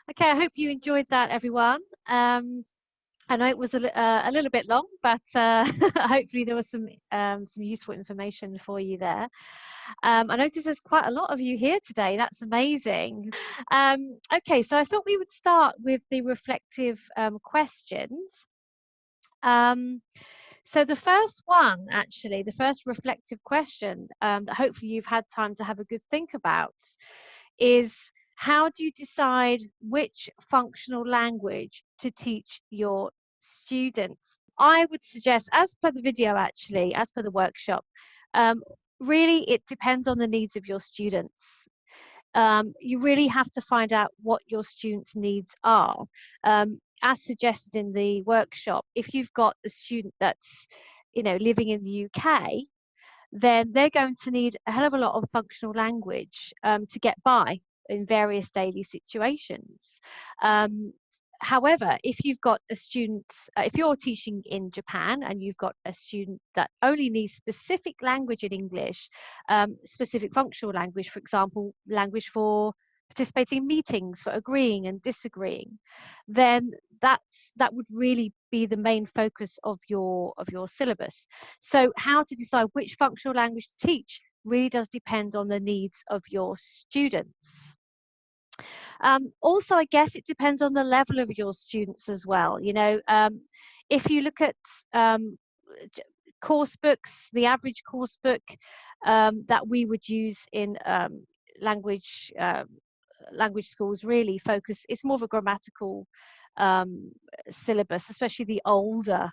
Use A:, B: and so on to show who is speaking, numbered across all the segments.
A: Okay, I hope you enjoyed that, everyone. I know it was a little bit long, but hopefully there was some useful information for you there. I noticed there's quite a lot of you here today. That's amazing. Okay, so I thought we would start with the reflective questions. Um, so the first one, actually, the first reflective question that hopefully you've had time to have a good think about is, how do you decide which functional language to teach your students? I would suggest, as per the video actually, as per the workshop, um, really it depends on the needs of your students. You really have to find out what your students' needs are. As suggested in the workshop, if you've got a student that's, living in the UK, then they're going to need a hell of a lot of functional language to get by in various daily situations. Um, However, if you've got a student, if you're teaching in Japan and you've got a student that only needs specific language in English, specific functional language, for example, language for participating in meetings, for agreeing and disagreeing, then that would really be the main focus of your syllabus. So how to decide which functional language to teach really does depend on the needs of your students. Also, I guess it depends on the level of your students as well. If you look at course books, the average course book that we would use in language language schools really focus. It's more of a grammatical um, syllabus, especially the older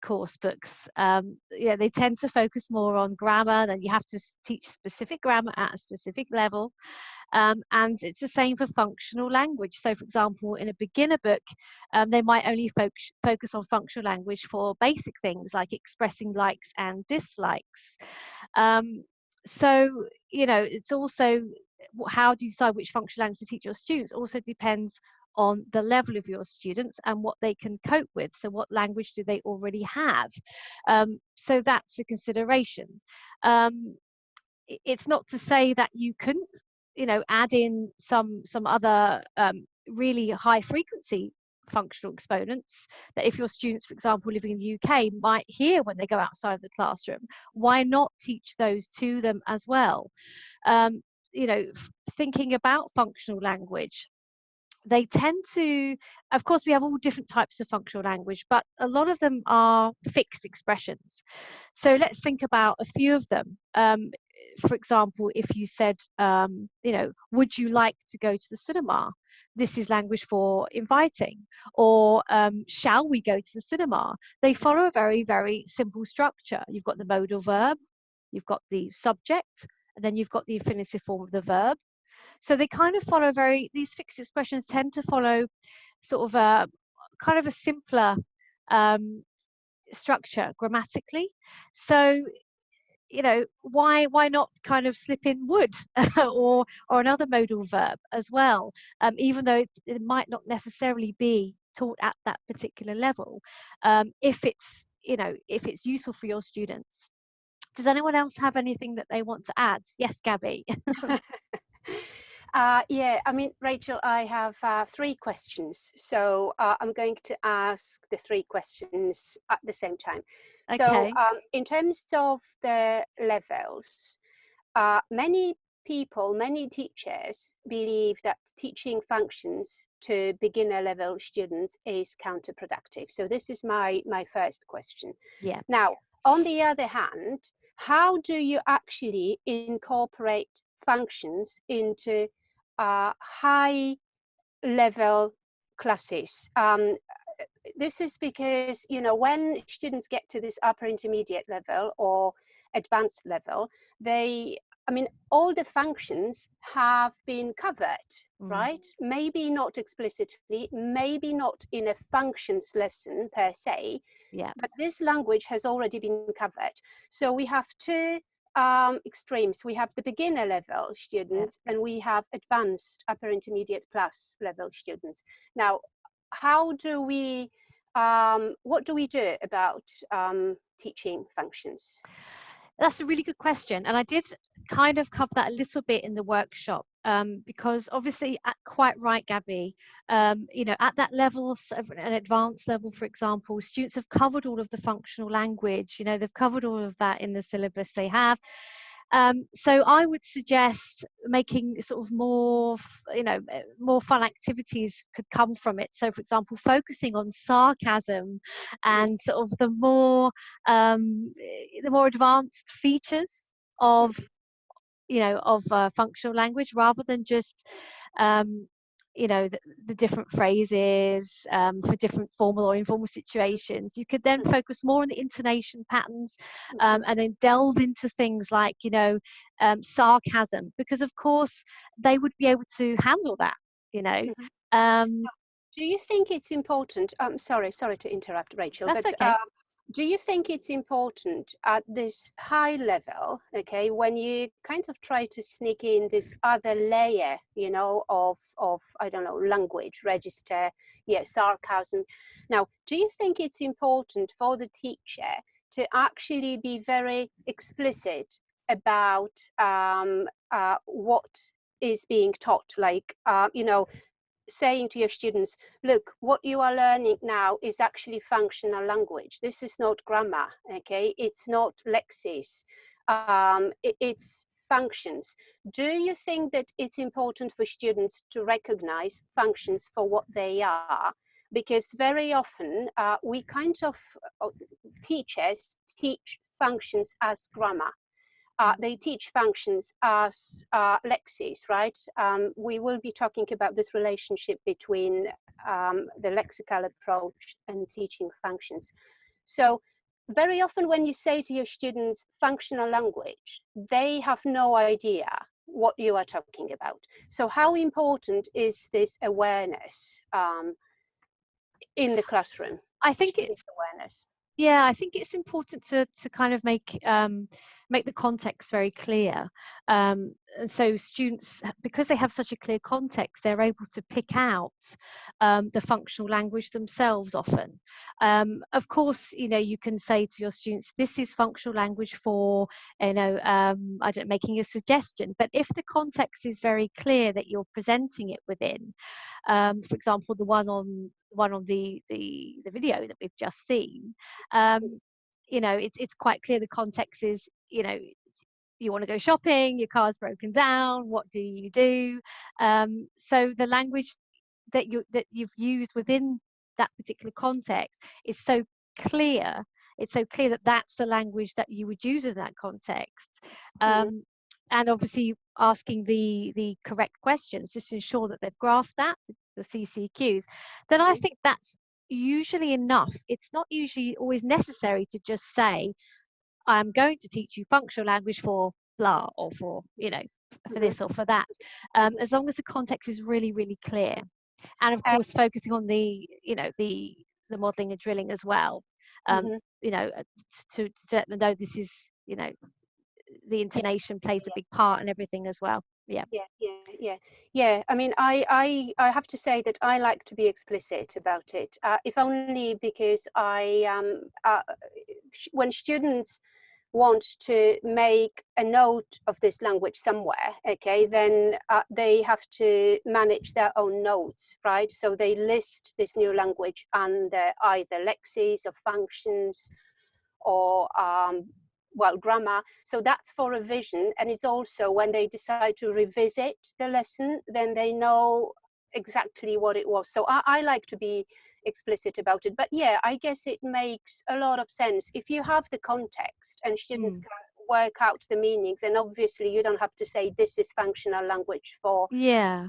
A: course books. They tend to focus more on grammar, and you have to teach specific grammar at a specific level. And it's the same for functional language. So, for example, in a beginner book, they might only focus on functional language for basic things like expressing likes and dislikes. It's also, how do you decide which functional language to teach your students also depends on the level of your students and what they can cope with. So what language do they already have? So that's a consideration. It's not to say that you couldn't, add in some other really high frequency functional exponents that if your students, for example, living in the UK might hear when they go outside of the classroom, why not teach those to them as well? Um, Thinking about functional language, they tend to, of course, we have all different types of functional language, but a lot of them are fixed expressions. So let's think about a few of them. For example, if you said, would you like to go to the cinema? This is language for inviting. Or shall we go to the cinema? They follow a very, very simple structure. You've got the modal verb, you've got the subject, and then you've got the infinitive form of the verb. So they kind of follow these fixed expressions tend to follow sort of a kind of a simpler structure grammatically. So, why not kind of slip in would or another modal verb as well, even though it might not necessarily be taught at that particular level, if it's useful for your students. Does anyone else have anything that they want to add? Yes, Gabby.
B: Yeah, I mean, Rachel, I have 3 questions. So I'm going to ask the 3 questions at the same time. So
A: Okay.
B: in terms of the levels, many people, many teachers believe that teaching functions to beginner level students is counterproductive. So this is my first question.
A: Yeah.
B: Now, on the other hand, how do you actually incorporate functions into high level classes? This is because, when students get to this upper intermediate level or advanced level, all the functions have been covered, right? Maybe not explicitly, maybe not in a functions lesson per se,
A: Yeah.
B: but this language has already been covered. So we have 2 extremes. We have the beginner level students and we have advanced upper intermediate plus level students. Now, how do we, what do we do about teaching functions?
A: That's a really good question, and I did kind of cover that a little bit in the workshop, because obviously, quite right, Gabby. You know, at that level, sort of an advanced level, for example, students have covered all of the functional language. You know, they've covered all of that in the syllabus they have. So I would suggest making sort of more, you know, more fun activities could come from it. So, for example, focusing on sarcasm
B: Mm,
A: and sort of the more advanced features
B: mm,
A: of, you know, of functional language, rather than just um, you know, the different phrases for different formal or informal situations. You could then
B: mm,
A: focus more on the intonation patterns,
B: mhm,
A: and then delve into things like, you know, sarcasm, because of course they would be able to handle that, you know.
B: mhm.
A: um,
B: Do you think it's important? Sorry to interrupt, Rachel,
A: that's
B: but
A: okay.
B: do you think it's important at this high level, okay, when you kind of try to sneak in this other layer, you know, of I don't know, language, register, yeah, sarcasm. Now, do you think it's important for the teacher to actually be very explicit about what is being taught? Like, you know, saying to your students, look, what you are learning now is actually functional language. This is not grammar, okay? It's not lexis. It's functions. Do you think that it's important for students to recognize functions for what they are? Because very often we kind of, teachers teach functions as grammar. They teach functions as lexis, right? We will be talking about this relationship between the lexical approach and teaching functions. So very often when you say to your students functional language, they have no idea what you are talking about. So how important is this awareness in the classroom,
A: I think
B: student
A: it's
B: awareness?
A: Yeah, I think it's important to kind of make the context very clear. And so students, because they have such a clear context, they're able to pick out the functional language themselves often. Of course, you know, you can say to your students, this is functional language for, you know, I don't making a suggestion. But if the context is very clear that you're presenting it within, for example, the one on the video that we've just seen, you know, it's quite clear the context is, you know, you want to go shopping, your car's broken down, what do you do? So the language that you've used within that particular context is so clear. It's so clear that that's the language that you would use in that context.
B: Mm,
A: um, and obviously asking the correct questions just to ensure that they've grasped that, the CCQs. Then I
B: mm,
A: think that's usually enough. It's not usually always necessary to just say, I'm going to teach you functional language for blah, or for, you know, for
B: mhm,
A: this or for that,
B: mhm.
A: as long as the context is really, really clear. And of
B: Uh,
A: course, focusing on the, you know, the modeling and drilling as well.
B: mhm.
A: You know, to let them know this is, you know, the
B: Yeah,
A: intonation plays a
B: yeah.
A: big part and everything as well. Yeah.
B: Yeah, yeah, yeah, yeah. I mean, I have to say that I like to be explicit about it, if only because when students want to make a note of this language somewhere, okay, then they have to manage their own notes, right? So they list this new language under either lexis or functions or well, grammar. So that's for revision. And it's also when they decide to revisit the lesson, then they know exactly what it was. So I like to be explicit about it. But yeah, I guess it makes a lot of sense. If you have the context and students
A: Mm.
B: can work out the meanings, then obviously you don't have to say this is functional language for,
A: Yeah.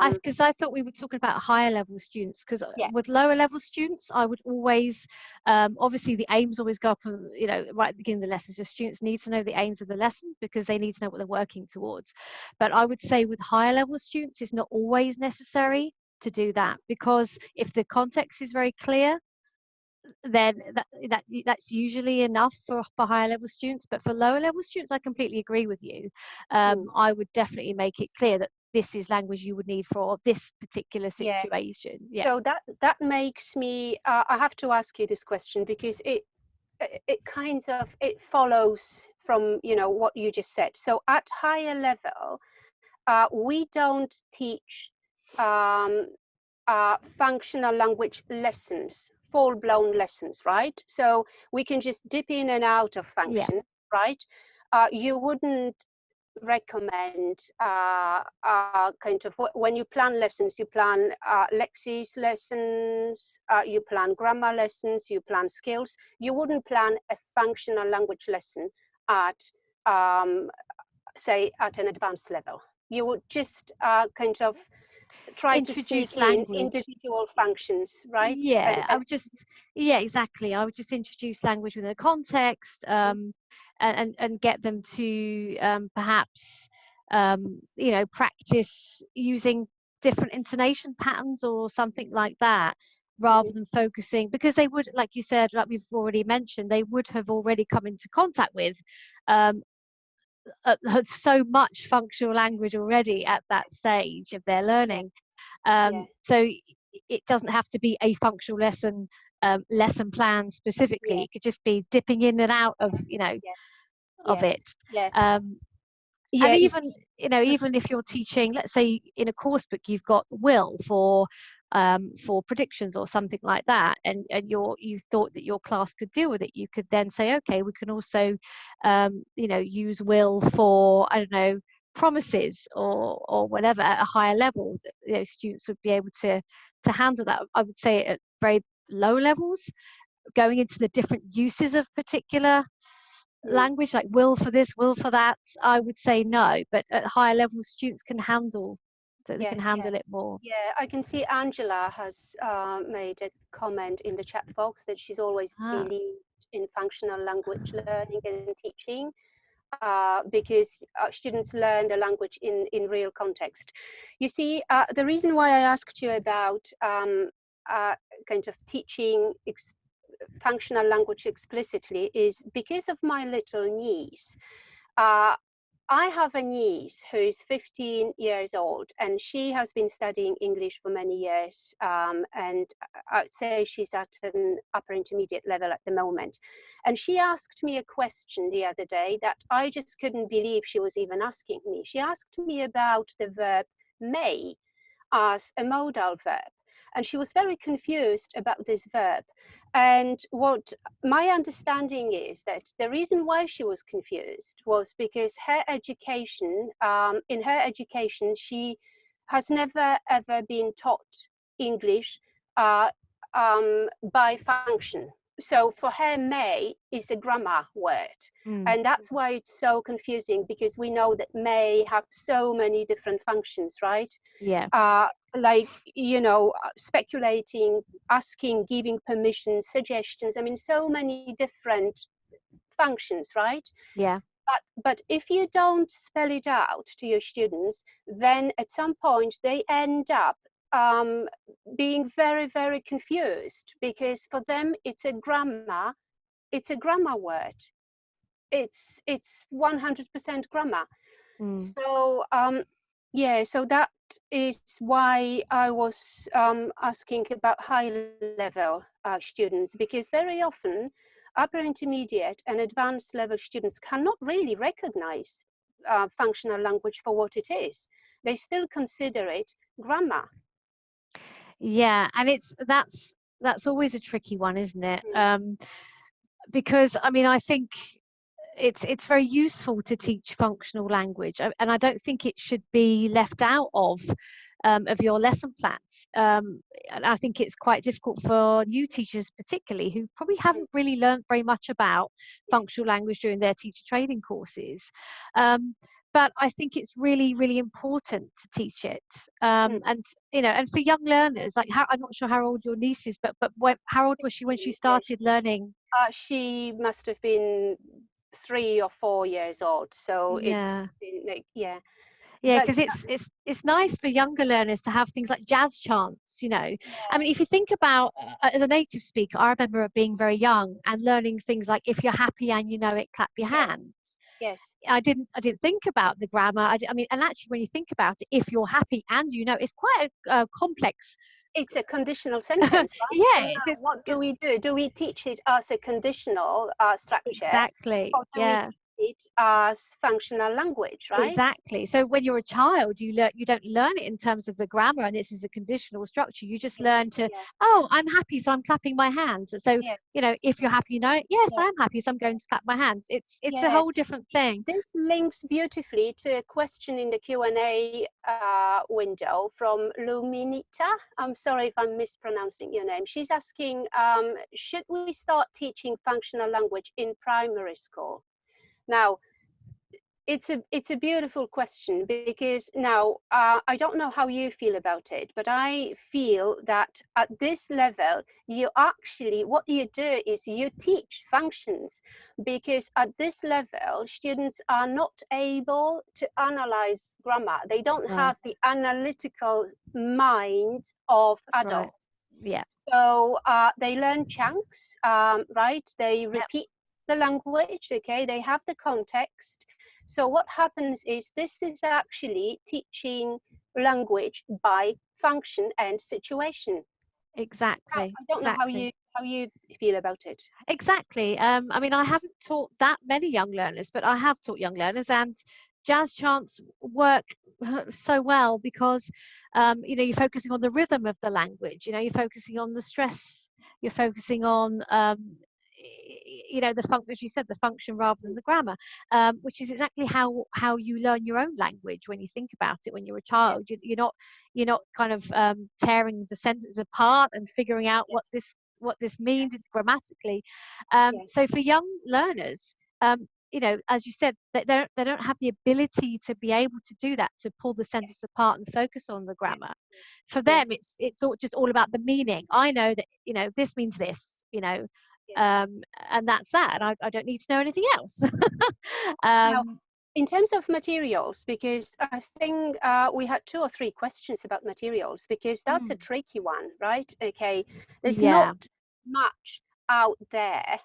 B: um,
A: Because I thought we were talking about higher level students, because
B: yeah.
A: with lower level students, I would always, obviously the aims always go up, and, you know, right at the beginning of the lesson, so students need to know the aims of the lesson because they need to know what they're working towards. But I would say with higher level students, it's not always necessary to do that, because if the context is very clear, then that's usually enough for higher level students. But for lower level students, I completely agree with you.
B: Mm.
A: I would definitely make it clear that this is language you would need for this particular
B: Yeah.
A: situation. Yeah.
B: So that makes me, I have to ask you this question because it kind of, it follows from, you know, what you just said. So at higher level, we don't teach functional language lessons, full-blown lessons, right? So we can just dip in and out of
A: Yeah.
B: function, right? You wouldn't recommend kind of, when you plan lessons, you plan lexis lessons, you plan grammar lessons, you plan skills. You wouldn't plan a functional language lesson at say at an advanced level. You would just kind of try to sneak
A: Introduce
B: in
A: language.
B: individual functions, right?
A: Yeah, I would just, yeah, exactly. I would just introduce language within a context, and get them to perhaps, you know, practice using different intonation patterns or something like that, rather
B: Mhm.
A: than focusing, because they would, like you said, like we've already mentioned, they would have already come into contact with um, so much functional language already at that stage of their
B: Yeah,
A: learning.
B: yeah,
A: So it doesn't have to be a functional lesson plan specifically.
B: yeah,
A: It could just be dipping in and out of,
B: yeah,
A: of
B: yeah,
A: it.
B: yeah,
A: Um, and
B: yeah. You
A: even,
B: see, mm,
A: even if you're teaching, let's say in a course book, you've got will for predictions or something like that, and you thought that your class could deal with it, you could then say, okay, we can also, use will for, I don't know, promises or whatever at a higher level that, students would be able to handle that. I would say at very low levels, going into the different uses of particular
B: mm,
A: language, like will for this, will for that, I would say no. But at higher levels, students can handle that, they
B: yeah,
A: can
B: yeah.
A: handle it more.
B: Yeah, I can see Angela has made a comment in the chat box that she's always
A: Ah,
B: believed in functional language learning and teaching, because students learn the language in real context. You see, the reason why I asked you about kind of teaching functional language explicitly is because of my little niece. Uh, I have a niece who is 15 years old, and she has been studying English for many years, and I'd say she's at an upper intermediate level at the moment. And she asked me a question the other day that I just couldn't believe she was even asking me. She asked me about the verb may as a modal verb. And she was very confused about this verb. And what my understanding is that the reason why she was confused was because her education, in her education, she has never ever been taught English uh, by function. So for her, may is a grammar word.
A: mm,
B: And that's why it's so confusing, because we know that may have so many different functions, right?
A: yeah,
B: Like, you know, speculating, asking, giving permission, suggestions. I mean, so many different functions, right?
A: yeah,
B: But if you don't spell it out to your students, then at some point they end up um, being very, very confused, because for them it's a grammar word. It's 100% grammar.
A: mm,
B: So yeah, so that is why I was asking about high level students, because very often upper intermediate and advanced level students cannot really recognize functional language for what it is. They still consider it grammar.
A: yeah. And that's always a tricky one, isn't it?
B: Mm,
A: Because I mean, I think it's very useful to teach functional language, and I don't think it should be left out of your lesson plans. And I think it's quite difficult for new teachers, particularly who probably
B: mm,
A: haven't really learned very much about functional language during their teacher training courses. Um, but I think it's really, really important to teach it.
B: mm.
A: And and for young learners, like I'm not sure how old your niece is, but how old was she when she
B: Yeah,
A: started learning?
B: she must have been 3 or 4 years old. So it's
A: Yeah.
B: been like, yeah,
A: Yeah,
B: but
A: because it's nice for younger learners to have things like jazz chants. I
B: yeah,
A: mean, if you think about as a native speaker, I remember being very young and learning things like if you're happy and you know it, clap your
B: yes,
A: hands.
B: yes.
A: I didn't think about the grammar. I mean, and actually, when you think about it, if you're happy and you know, it's quite a complex.
B: It's a conditional sentence, right? So
A: Yeah,
B: now what do
A: it's
B: we do? Do we teach it as a conditional structure,
A: exactly,
B: or do we
A: yeah.
B: teach it as functional language, right?
A: Exactly. So when you're a child, you don't learn it in terms of the grammar, and this is a conditional structure. You just
B: Yeah,
A: learn to,
B: yeah,
A: oh, I'm happy, so I'm clapping my hands. So,
B: yes,
A: if you're happy, yes,
B: yeah,
A: I am happy, so I'm
B: yeah,
A: going to clap my hands. It's a
B: yeah.
A: whole different thing.
B: This links beautifully to a question in the Q&A window from Luminita. I'm sorry if I'm mispronouncing your name. She's asking, should we start teaching functional language in primary school? Now, it's a beautiful question, because now I don't know how you feel about it, but I feel that at this level, you actually, what you do is you teach functions, because at this level, students are not able to analyze grammar. They don't
A: No,
B: have the analytical mind of
A: that's right.
B: adults.
A: Yeah.
B: So they learn chunks, right? They
A: Yep.
B: repeat the language, okay? They have the context. So what happens is this is actually teaching language by function and situation. Now,
A: Exactly.
B: I don't know
A: Exactly.
B: how you feel about it.
A: Exactly. I mean, I haven't taught that many young learners, but I have taught young learners, and jazz chants work so well because, you're focusing on the rhythm of the language. You're focusing on the stress. You're focusing on, the function, as you said, the function rather than the grammar, which is exactly how you learn your own language when you think about it. When you're a
B: Yes,
A: child, you're not kind of tearing the sentence apart and figuring out
B: yes,
A: what this means
B: yes,
A: grammatically.
B: yes,
A: So for young learners, as you said, they don't have the ability to be able to do that, to pull the
B: yes,
A: sentence apart and focus on the
B: yes,
A: grammar. For them,
B: yes,
A: it's just all about the meaning. I know that this means this,
B: yes.
A: um, and that's that, and I don't need to know anything else.
B: Now,
A: um,
B: in terms of materials, because I think we had 2 or 3 questions about materials, because that's a
A: mm,
B: tricky one, right? Okay, there's
A: yeah,
B: not much out there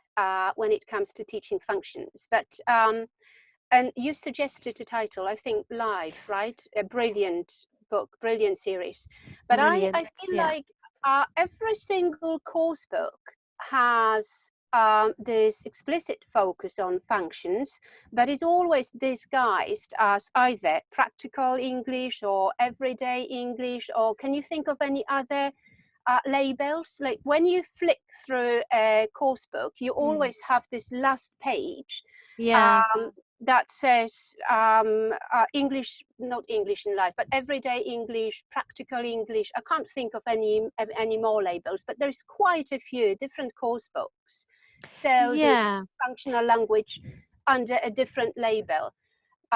B: when it comes to teaching functions, but and you suggested a title, I think, Live, right? A brilliant book, brilliant series. But I
A: brilliant.
B: feel
A: Yeah,
B: like every single course book has this explicit focus on functions, but it's always disguised as either practical English or everyday English, or can you think of any other labels? Like when you flick through a course book, you
A: mm,
B: always have this last page
A: yeah,
B: um, that says English, not English in life, but everyday English, practical English. I can't think of any more labels, but there's quite a few different course books sell this
A: yeah,
B: functional language under a different label.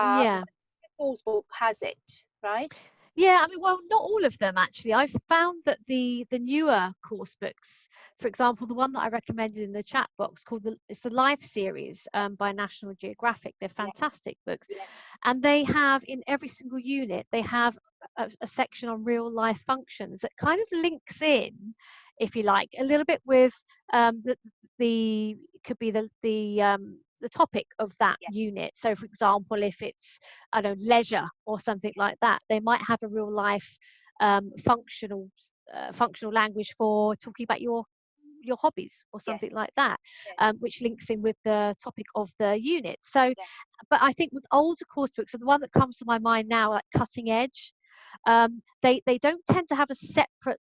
A: yeah.
B: But the course book has it, right?
A: Yeah, I mean, well, not all of them actually. I've found that the newer course books, for example, the one that I recommended in the chat box called it's the Life series by National Geographic. They're
B: Yeah,
A: fantastic books,
B: yes,
A: and they have in every single unit they have a section on real life functions that kind of links in, if you like, a little bit with the it could be the topic of that
B: yeah,
A: unit. So, for example, if it's I don't know, leisure or something like that, they might have a real life functional language for talking about your hobbies or
B: yes,
A: something like that,
B: yes,
A: which links in with the topic of the unit. So,
B: exactly.
A: but I think with older course books, and the one that comes to my mind now, like Cutting Edge, they don't tend to have a separate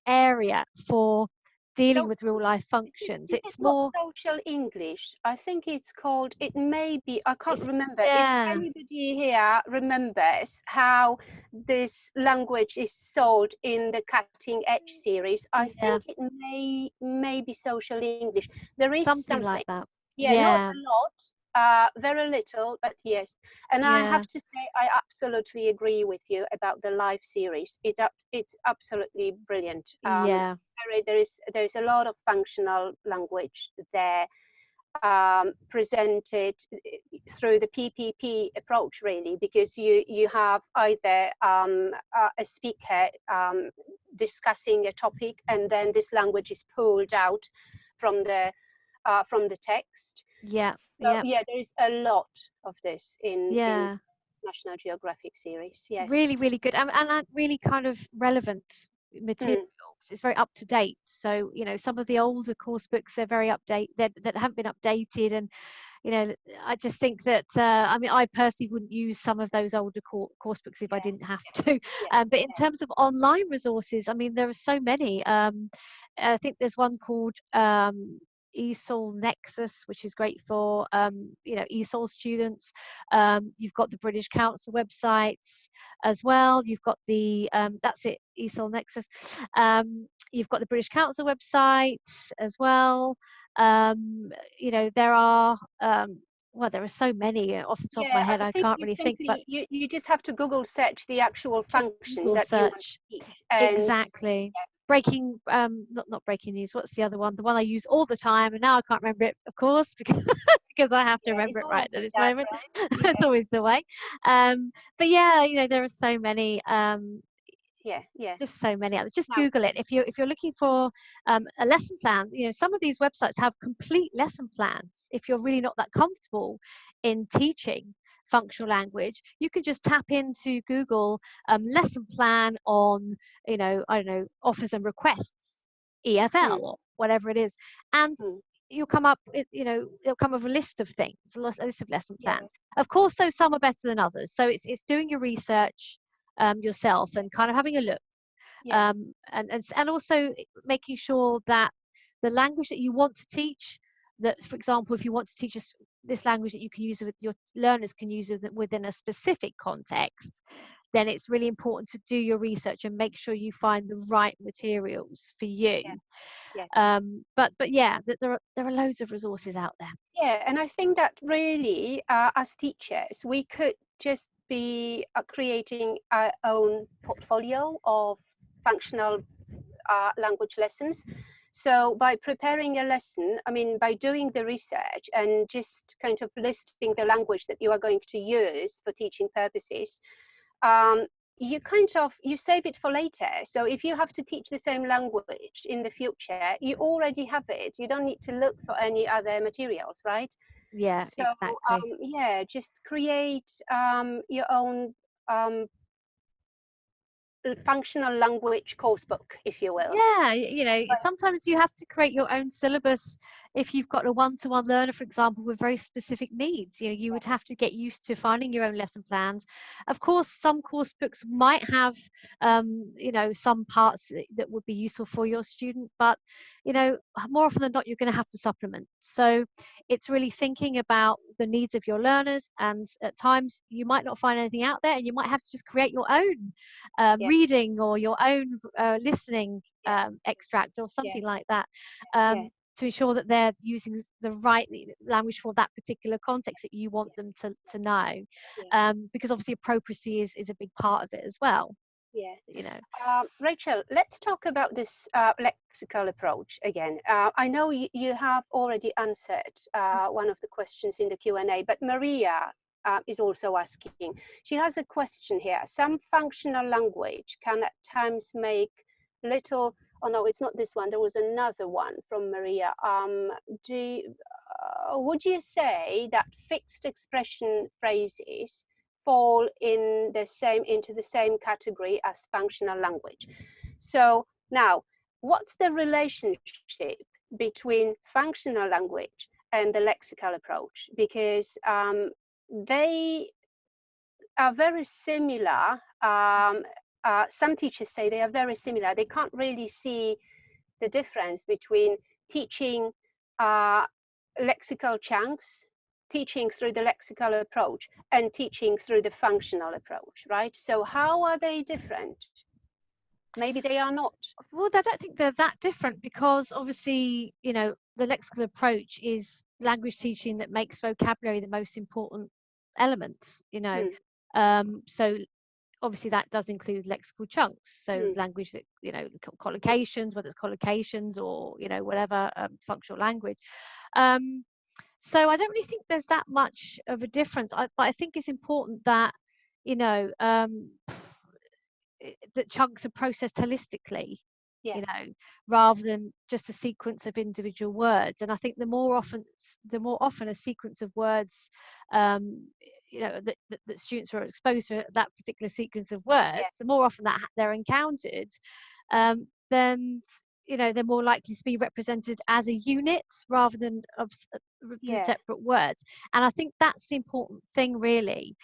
A: area for dealing
B: So
A: with real life
B: is it,
A: functions.
B: is it
A: It's
B: not
A: more,
B: social English? I think it's called, it may be, I can't
A: it's
B: remember. If
A: yeah,
B: anybody here remembers how this language is sold in the Cutting Edge series, I
A: yeah,
B: think it may be social English. There is
A: something
B: something.
A: like that.
B: Yeah, not
A: Yeah,
B: a lot, very little, but yes. And I have
A: yeah,
B: to say, I absolutely agree with you about the live series. It's absolutely brilliant.
A: yeah,
B: There is a lot of functional language there, presented through the PPP approach, really, because you have either a speaker discussing a topic, and then this language is pulled out from the text.
A: yeah,
B: So
A: yeah,
B: yeah, there is a lot of this in
A: yeah.
B: National Geographic series. Yes.
A: Really, really good, and really kind of relevant materials.
B: Mm,
A: It's very up to date. So some of the older course books, they're very update that haven't been updated, and you know, I just think that, I mean, I personally wouldn't use some of those older course books if I
B: Yeah,
A: didn't have to.
B: yeah,
A: But in terms of online resources, I mean, there are so many. I think there's one called esol Nexus, which is great for, you know, esol students. You've got the British Council websites as well. You've got the, that's it, esol Nexus. You've got the British Council website as well. You know, there are, well, there are so many off the top of my
B: yeah.
A: head,
B: I
A: I
B: think
A: can't
B: you
A: really think, but
B: simply you just have to Google search the actual
A: just
B: function
A: Google
B: that you want
A: search.
B: to teach, and
A: Exactly. Breaking, not breaking news. What's the other one? The one I use all the time, and now I can't remember it, of course, because because I have to
B: yeah, it's
A: remember it right
B: always
A: at
B: like
A: this
B: that,
A: moment.
B: right?
A: It's
B: Yeah,
A: always the way. But yeah, you know, there are so many.
B: yeah, yeah.
A: Just so many others. Just
B: Now,
A: Google it if you're looking for a lesson plan. You know, some of these websites have complete lesson plans. If you're really not that comfortable in teaching functional language, you can just tap into Google lesson plan on, you know, I don't know, offers and requests,
B: mm,
A: EFL or whatever it is, and
B: mm,
A: you'll come up with, you know, it'll come with a list of things, a list of lesson
B: yeah,
A: plans. Of course, though, some are better than others. So it's doing your research yourself and kind of having a look,
B: yeah,
A: and also making sure that the language that you want to teach, that, for example, if you want to teach us this language that you can use with your learners can use within a specific context, then it's really important to do your research and make sure you find the right materials for you.
B: yeah, yes.
A: But yeah, there are loads of resources out there.
B: Yeah, and I think that really, as teachers, we could just be creating our own portfolio of functional language lessons. So by preparing a lesson, I mean, by doing the research and just kind of listing the language that you are going to use for teaching purposes, um, you kind of you save it for later. So if you have to teach the same language in the future, you already have it. You don't need to look for any other materials, right?
A: Yeah,
B: So
A: exactly.
B: yeah, just create your own um, functional language course book, if you will.
A: Yeah, you know,
B: But
A: sometimes you have to create your own syllabus. If you've got a one-to-one learner, for example, with very specific needs, you know, you would have to get used to finding your own lesson plans. Of course, some course books might have, you know, some parts that would be useful for your student, but, you know, more often than not, you're going to have to supplement. So it's really thinking about the needs of your learners, and at times you might not find anything out there, and you might have to just create your own
B: yeah,
A: reading or your own listening
B: yeah,
A: extract or
B: yeah,
A: something like that,
B: yeah,
A: to ensure that they're using the right language for that particular context that you want
B: yeah,
A: them to know,
B: yeah,
A: because obviously appropriacy is a big part of it as well,
B: yeah.
A: you know.
B: Rachel, let's talk about this lexical approach again. I know you have already answered one of the questions in the Q&A, but Maria is also asking. She has a question here. Some functional language can at times make little, oh no, it's not this one. There was another one from Maria. Would you say that fixed expression phrases fall into the same category as functional language? So now, what's the relationship between functional language and the lexical approach? Because they are very similar. Some teachers say they are very similar. They can't really see the difference between teaching lexical chunks, teaching through the lexical approach, and teaching through the functional approach, right? So how are they different? Maybe they are not.
A: Well, I don't think they're that different, because obviously, you know, the lexical approach is language teaching that makes vocabulary the most important element, you know.
B: Mm,
A: So obviously that does include lexical chunks, so
B: mm,
A: language that, you know, collocations, whether it's collocations or, you know, whatever, functional language. So I don't really think there's that much of a difference, but I think it's important that, you know, that chunks are processed holistically,
B: yeah,
A: you know, rather than just a sequence of individual words. And I think the more often a sequence of words, um, you know, that students are exposed to that particular sequence of
B: yeah,
A: words, the more often that they're encountered, then, you know, they're more likely to be represented as a unit rather than the
B: Yeah.
A: separate words. And I think that's the important thing, really,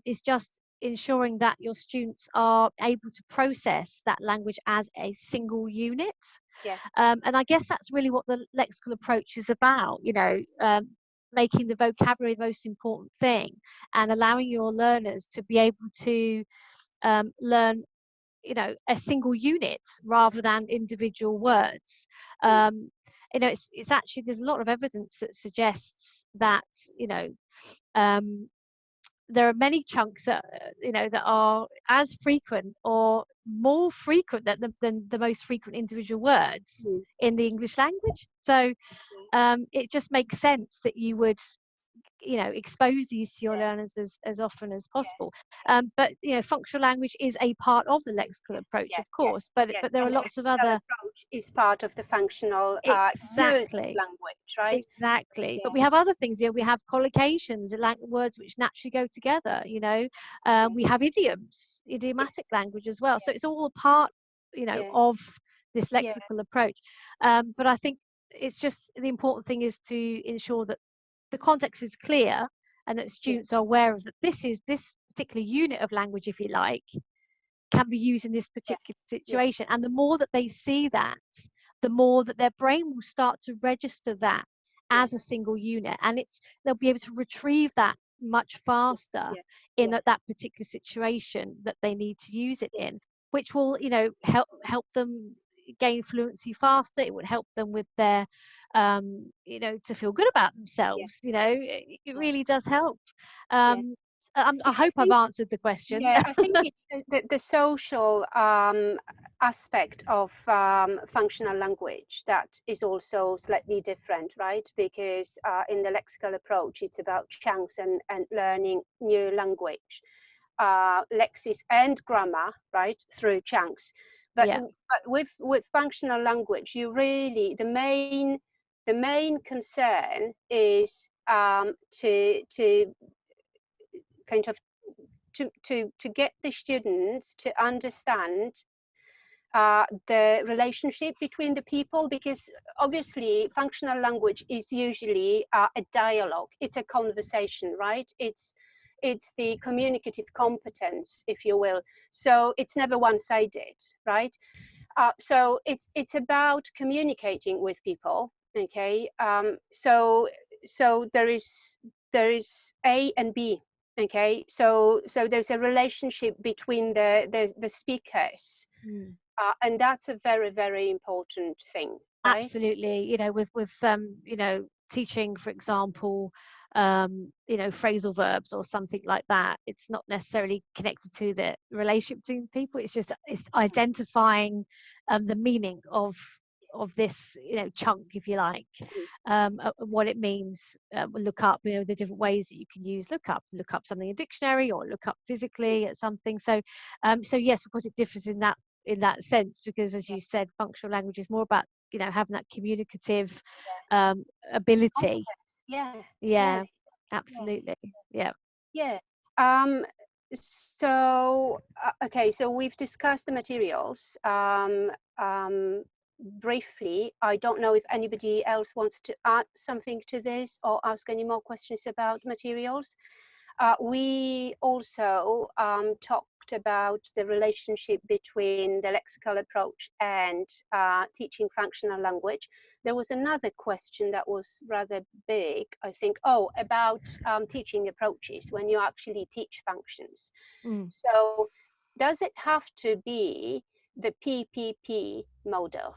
A: is just ensuring that your students are able to process that language as a single unit.
B: Yeah.
A: And I guess that's really what the lexical approach is about, making the vocabulary the most important thing and allowing your learners to be able to learn, a single unit rather than individual words.
B: Mm.
A: It's actually, there's a lot of evidence that suggests that, um, there are many chunks that, that are as frequent or more frequent than the most frequent individual words
B: Mm.
A: in the English language. So it just makes sense that you would, expose these to your
B: Yeah.
A: learners as often as
B: Yeah.
A: possible. But functional language is a part of the lexical approach,
B: Yes,
A: of
B: yes,
A: course, but
B: yes.
A: there are
B: And the
A: lots of
B: lexical
A: other.
B: approach is part of the functional use of
A: Exactly.
B: language, right?
A: Exactly. But
B: Yeah,
A: we have other things here. We have collocations, like words which naturally go together,
B: yeah,
A: we have idioms, idiomatic
B: yes,
A: language as well.
B: yeah,
A: So it's all a part,
B: yeah,
A: of this
B: yeah,
A: lexical approach. But I think it's just the important thing is to ensure that the context is clear and that
B: yeah,
A: students are aware of that this particular unit of language, if you like, can be used in this
B: yeah,
A: particular
B: yeah,
A: situation. And the more that they see that, the more that their brain will start to register that
B: yeah,
A: as a single unit. And they'll be able to retrieve that much faster
B: yeah,
A: in
B: yeah,
A: that particular situation that they need to use it
B: yeah,
A: in, which will, help them gain fluency faster. It would help them with their, to feel good about
B: yeah,
A: themselves. It
B: yeah,
A: really does help.
B: yeah.
A: Um, I
B: Yeah, I
A: hope I've
B: think
A: answered the question.
B: yeah, I think it's the social aspect of functional language that is also slightly different, right? Because in the lexical approach, it's about chunks and learning new language, lexis and grammar, right, through chunks. But
A: Yeah.
B: with functional language, you really the main concern is to kind of to get the students to understand the relationship between the people, because obviously functional language is usually a dialogue, it's a conversation, right? It's the communicative competence, if you will. So it's never one-sided, right? So it's about communicating with people, okay? So there is A and B, okay? So there's a relationship between the speakers,
A: Mm.
B: and that's a very, very important thing, right?
A: Absolutely. With teaching, for example, phrasal verbs or something like that, it's not necessarily connected to the relationship between people. It's identifying the meaning of this, chunk, if you like,
B: Mm.
A: what it means. Look up, the different ways that you can use look up something in a dictionary or look up
B: Mm.
A: physically at something. So yes, of course, it differs in that sense, because as
B: Yeah,
A: you said, functional language is more about having that communicative
B: yeah.
A: ability.
B: Competence, yeah, yeah,
A: Yeah,
B: yeah.
A: absolutely. Yeah.
B: Yeah. Um, okay, so we've discussed the materials um, briefly. I don't know if anybody else wants to add something to this or ask any more questions about materials. We also talked about the relationship between the lexical approach and teaching functional language. There was another question that was rather big, I think, about teaching approaches when you actually teach functions.
A: Mm.
B: So does it have to be the PPP model?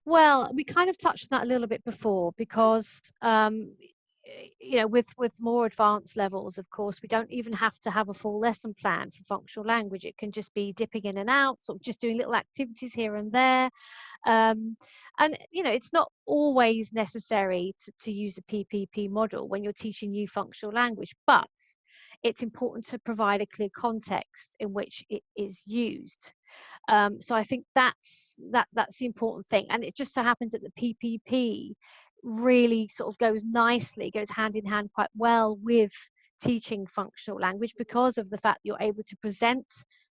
A: Well, we kind of touched on that a little bit before, because with more advanced levels, of course, we don't even have to have a full lesson plan for functional language. It can just be dipping in and out, sort of just doing little activities here and there. And it's not always necessary to use a PPP model when you're teaching new functional language, but it's important to provide a clear context in which it is used. So I think that's the important thing, and it just so happens that the PPP really sort of goes hand in hand quite well with teaching functional language, because of the fact that you're able to present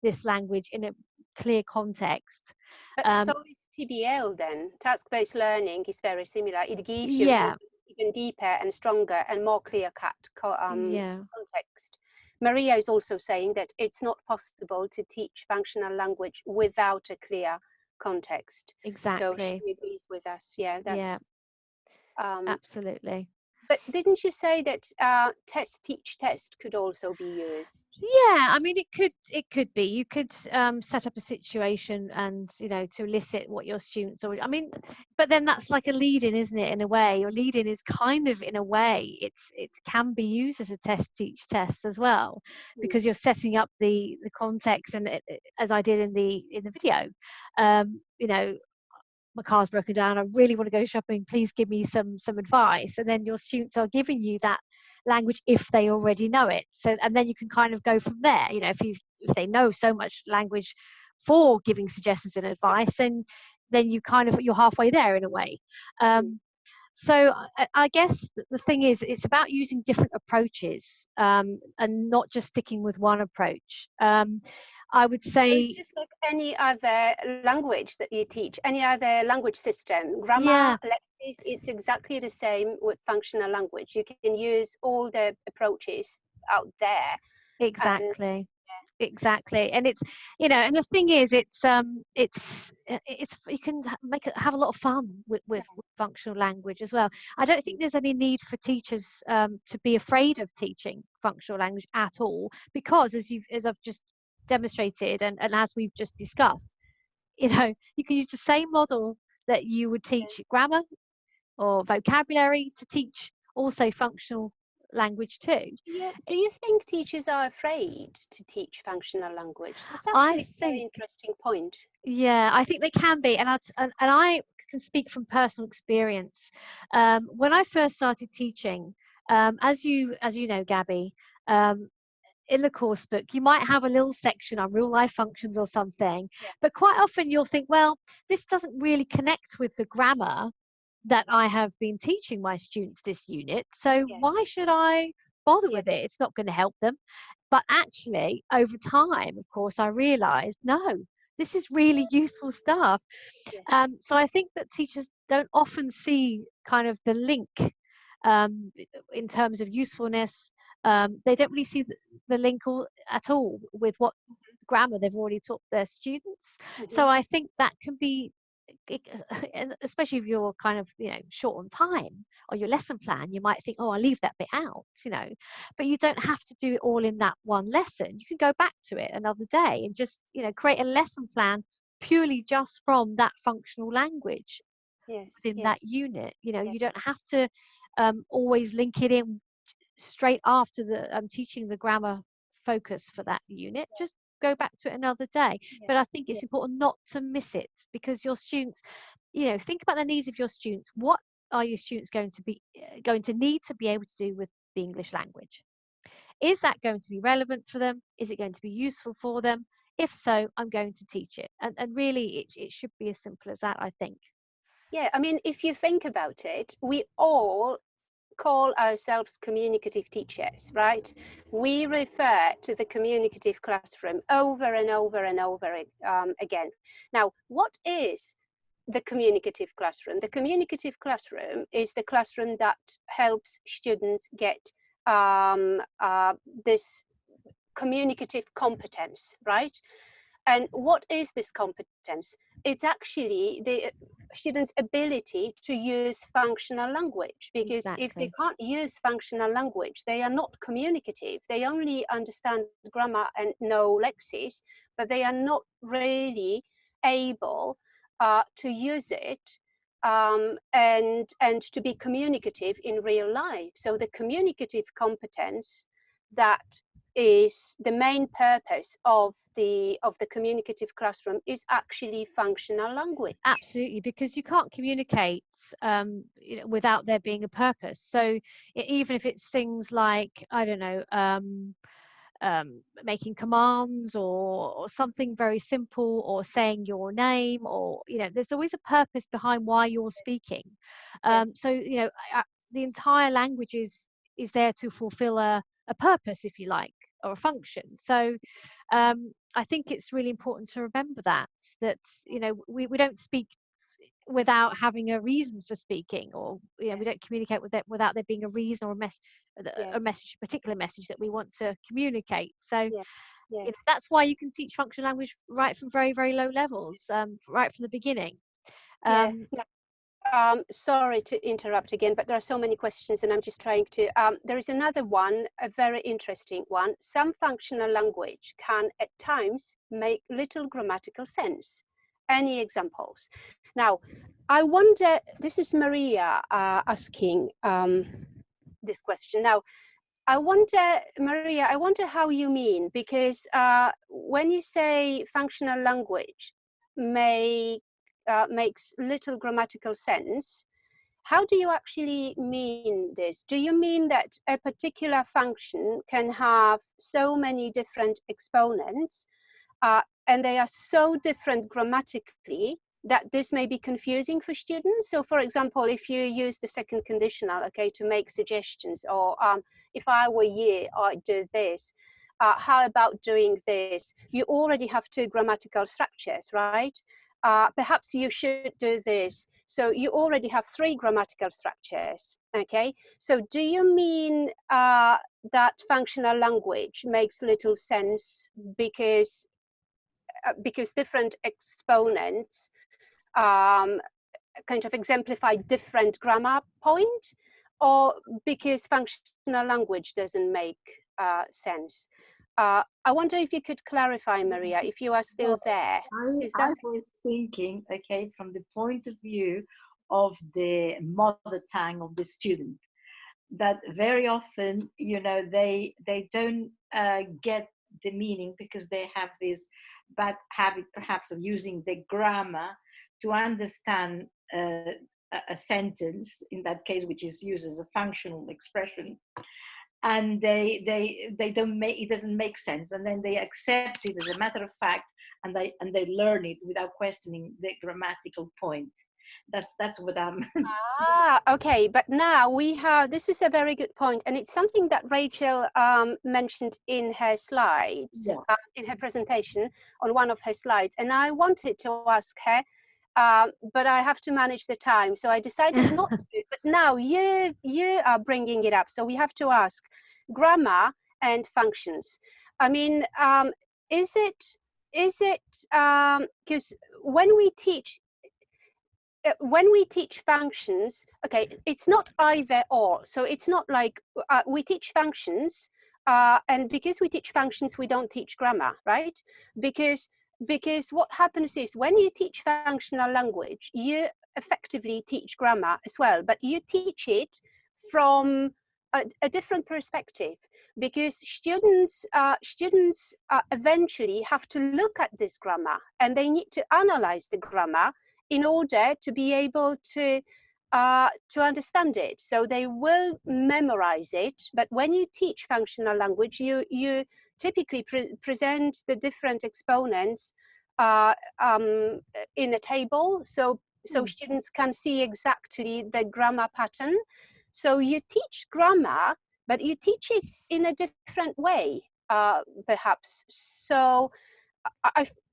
A: this language in a clear context.
B: But so
A: um,
B: is TBL then. Task-based learning is very similar. It gives you
A: yeah,
B: even deeper and stronger and more clear-cut
A: Yeah,
B: context. Maria is also saying that it's not possible to teach functional language without a clear context. So
A: exactly.
B: she agrees with us. Yeah,
A: Yeah,
B: that's. Um,
A: absolutely.
B: but didn't you say that test, teach, test could also be used?
A: Yeah, I mean, it could be. You could set up a situation and, to elicit what your students are. I mean, but then that's like a lead-in, isn't it? In a way, your lead-in is kind of, in a way, it can be used as a test, teach, test as well,
B: Mm,
A: because you're setting up the context, and as I did in the video, um, you know, my car's broken down, I really want to go shopping, please give me some advice. And then your students are giving you that language if they already know it. So, and then you can kind of go from there. If they know so much language for giving suggestions and advice, then you're halfway there in a way.
B: mm.
A: So I guess the thing is, it's about using different approaches, and not just sticking with one approach. I would
B: So it's
A: say,
B: just like any other language that you teach, any other language system, grammar,
A: yeah,
B: lexics, it's exactly the same with functional language. You can use all the approaches out there. And
A: exactly. Exactly. And it's, and the thing is, it's you can have a lot of fun with functional language as well. I don't think there's any need for teachers to be afraid of teaching functional language at all, because as I've just demonstrated, and as we've just discussed, you can use the same model that you would teach grammar or vocabulary to teach also functional language too.
B: do you think teachers are afraid to teach functional language? That's
A: I
B: actually a very
A: think
B: interesting point.
A: Yeah, I think they can be, and I can speak from personal experience. When I first started teaching, as you know, Gabby, um, in the course book, you might have a little section on real life functions or something,
B: Yeah,
A: but quite often you'll think, well, this doesn't really connect with the grammar that I have been teaching my students this unit. So
B: yeah,
A: why should I bother
B: yeah,
A: with it? It's not going to help them. But actually, over time, of course, I realized, no, this is really useful stuff.
B: yeah,
A: So I think that teachers don't often see kind of the link, um, in terms of usefulness. They don't really see the link at all with what grammar they've already taught their students.
B: hmm,
A: So I think that can be, especially if you're kind of, short on time or your lesson plan, you might think, oh, I'll leave that bit out, but you don't have to do it all in that one lesson. You can go back to it another day and just, create a lesson plan purely just from that functional language
B: yes,
A: within
B: yes,
A: that unit.
B: yes,
A: You don't have to always link it in straight after the teaching the grammar focus for that unit. Just go back to it another day.
B: yeah,
A: But I think
B: yeah,
A: it's important not to miss it, because your students, think about the needs of your students. What are your students going to need to be able to do with the English language? Is that going to be relevant for them? Is it going to be useful for them? If so, I'm going to teach it. And really, it should be as simple as that, I think.
B: yeah. I mean, if you think about it, we all call ourselves communicative teachers, right? We refer to the communicative classroom over and over and over again. Now, what is the communicative classroom? The communicative classroom is the classroom that helps students get this communicative competence, right? And what is this competence? It's actually the students' ability to use functional language, because if they
A: Exactly.
B: can't use functional language, they are not communicative. They only understand grammar and know lexics, but they are not really able to use it and to be communicative in real life. So the communicative competence that is the main purpose of the communicative classroom is actually functional language.
A: Absolutely, because you can't communicate, without there being a purpose. So even if it's things like, I don't know, making commands, or something very simple, or saying your name, or there's always a purpose behind why you're speaking.
B: Yes.
A: So the entire language is there to fulfill a purpose, if you like, or a function. So I think it's really important to remember that we don't speak without having a reason for speaking, or we don't communicate with it without there being a reason or a
B: Yes.
A: message, a particular message that we want to communicate. So
B: Yes. Yes.
A: that's why you can teach functional language right from very, very low levels, right from the beginning.
B: Yeah.
A: um,
B: No, sorry to interrupt again, but there are so many questions and I'm just trying to, there is another one, a very interesting one. Some functional language can at times make little grammatical sense. Any examples? Now, I wonder, this is Maria asking this question. Now, I wonder, Maria, I wonder how you mean, because when you say functional language makes little grammatical sense, how do you actually mean this? Do you mean that a particular function can have so many different exponents and they are so different grammatically that this may be confusing for students? So for example, if you use the second conditional, okay, to make suggestions, or if I were you, I'd do this. How about doing this? You already have two grammatical structures, right? Perhaps you should do this. So you already have three grammatical structures, okay? So do you mean that functional language makes little sense because different exponents kind of exemplify different grammar point, or because functional language doesn't make sense? I wonder if you could clarify, Maria, if you are still there. Is
C: I
B: that
C: was thinking, okay, from the point of view of the mother tongue of the student, that very often, they don't get the meaning because they have this bad habit, perhaps, of using the grammar to understand a sentence, in that case, which is used as a functional expression, and they don't make it, doesn't make sense, and then they accept it as a matter of fact, and they learn it without questioning the grammatical point. That's what I'm
B: okay, but now we have, this is a very good point, and it's something that Rachel mentioned in her slides,
C: yeah.
B: in her presentation on one of her slides, and I wanted to ask her, but I have to manage the time, so I decided not to. But now you are bringing it up, so we have to ask grammar and functions. I mean, is it because when we teach functions, okay, it's not either or. So it's not like we teach functions, and because we teach functions, we don't teach grammar, right? Because what happens is when you teach functional language, you effectively teach grammar as well, but you teach it from a different perspective, because students eventually have to look at this grammar and they need to analyze the grammar in order to be able to understand it. So they will memorize it, but when you teach functional language, you typically present the different exponents in a table, so students can see exactly the grammar pattern. So you teach grammar, but you teach it in a different way, perhaps. So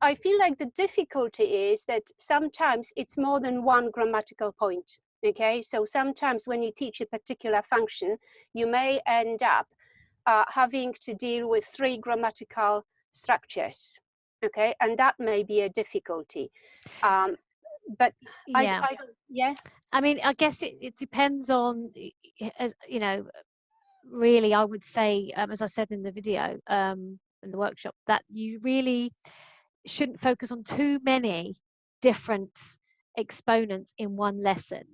B: I feel like the difficulty is that sometimes it's more than one grammatical point, okay? So sometimes when you teach a particular function, you may end up having to deal with three grammatical structures, okay? And that may be a difficulty. But
A: yeah,
B: yeah.
A: I mean, I guess it depends on, as really, I would say, as I said in the video, in the workshop, that you really shouldn't focus on too many different exponents in one lesson,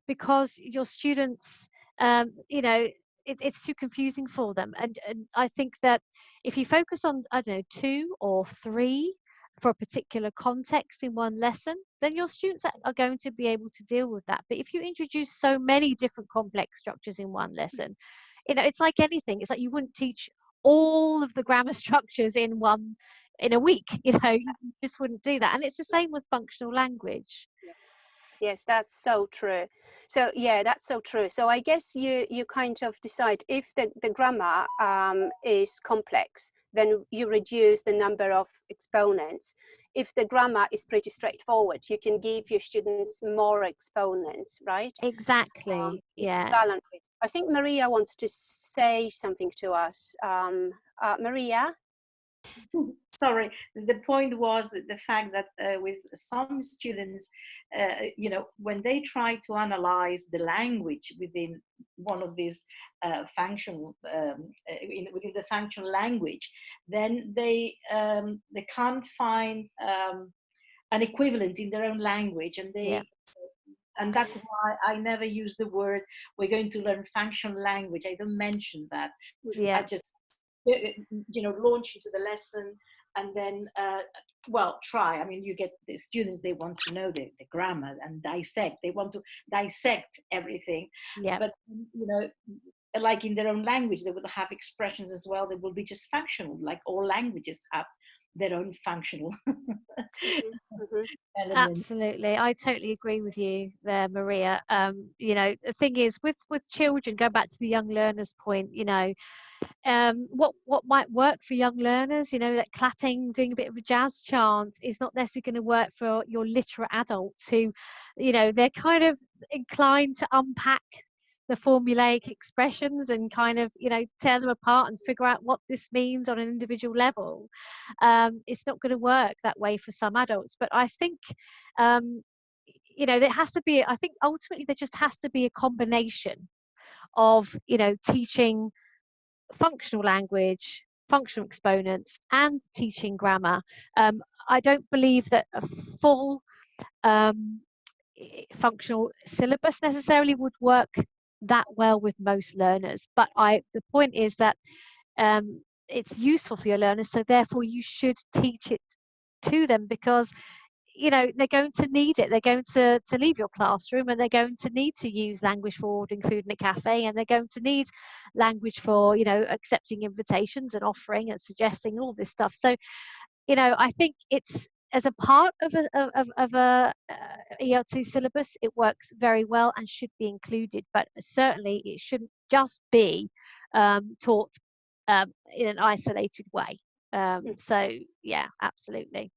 A: because your students, it's too confusing for them. And I think that if you focus on, I don't know, two or three for a particular context in one lesson, then your students are going to be able to deal with that. But if you introduce so many different complex structures in one lesson, it's like anything. It's like you wouldn't teach all of the grammar structures in a week. You just wouldn't do that. And it's the same with functional language.
B: Yes, that's so true. So yeah, that's so true. So I guess you kind of decide if the grammar is complex, then you reduce the number of exponents. If the grammar is pretty straightforward, you can give your students more exponents, right?
A: Exactly. Yeah.
B: Balance it. I think Maria wants to say something to us. Maria?
C: Sorry, the point was the fact that with some students, when they try to analyze the language within one of these functional, within the functional language, then they can't find an equivalent in their own language, and
A: Yeah.
C: that's why I never use the word we're going to learn functional language. I don't mention that. I
A: Yeah.
C: just launch into the lesson, and then try. I mean, you get the students, they want to know the grammar and dissect, they want to dissect everything.
A: Yeah.
C: But like in their own language, they will have expressions as well that will be just functional, like all languages have their own functional elements.
A: Absolutely, I totally agree with you there, Maria. The thing is, with children, go back to the young learners point. What might work for young learners, that clapping, doing a bit of a jazz chant is not necessarily going to work for your literate adults who, they're kind of inclined to unpack the formulaic expressions and kind of, tear them apart and figure out what this means on an individual level. It's not going to work that way for some adults. But I think, there has to be, I think ultimately there just has to be a combination of, teaching functional language, functional exponents, and teaching grammar. I don't believe that a full functional syllabus necessarily would work that well with most learners. But the point is that it's useful for your learners, so therefore you should teach it to them, because they're going to need it. They're going to leave your classroom, and they're going to need to use language for ordering food in a cafe, and they're going to need language for accepting invitations and offering and suggesting all this stuff. So I think it's, as a part of a EL2 syllabus, it works very well and should be included, but certainly it shouldn't just be taught in an isolated way. So yeah, absolutely.